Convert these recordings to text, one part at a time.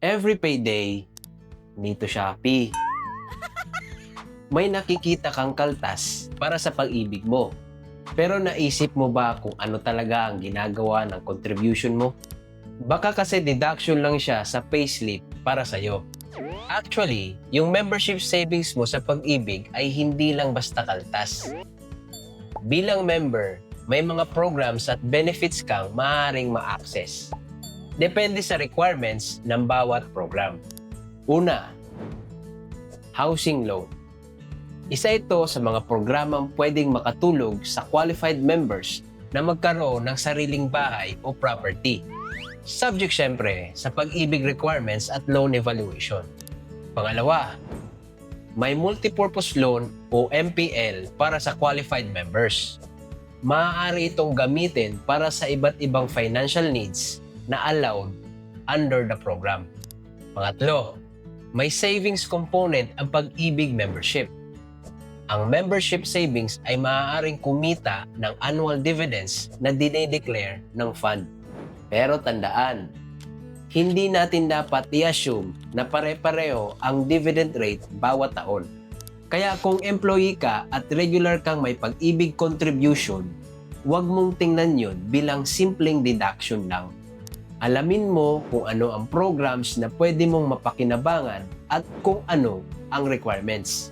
Every payday, dito Shopee. May nakikita kang kaltas para sa pag-ibig mo. Pero naisip mo ba kung ano talaga ang ginagawa ng contribution mo? Baka kasi deduction lang siya sa payslip para sa'yo. Actually, yung membership savings mo sa pag-ibig ay hindi lang basta kaltas. Bilang member, may mga programs at benefits kang maaaring ma-access. Depende sa requirements ng bawat program. Una, housing loan. Isa ito sa mga programang pwedeng makatulog sa qualified members na magkaroon ng sariling bahay o property. Subject syempre sa pag-ibig requirements at loan evaluation. Pangalawa, may multipurpose loan o MPL para sa qualified members. Maaari itong gamitin para sa iba't ibang financial needs na allowed under the program. Pangatlo, may savings component ang pag-ibig membership. Ang membership savings ay maaaring kumita ng annual dividends na dinedeclare ng fund. Pero tandaan, hindi natin dapat i-assume na pare-pareho ang dividend rate bawat taon. Kaya kung employee ka at regular kang may pag-ibig contribution, huwag mong tingnan yun bilang simpleng deduction lang. Alamin mo kung ano ang programs na pwede mong mapakinabangan at kung ano ang requirements.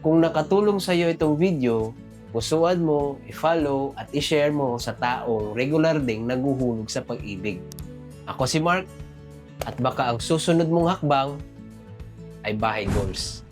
Kung nakatulong sa iyo itong video, pusuan mo, i-follow at i-share mo sa taong regular ding naguhulog sa pag-ibig. Ako si Mark at baka ang susunod mong hakbang ay bahay goals.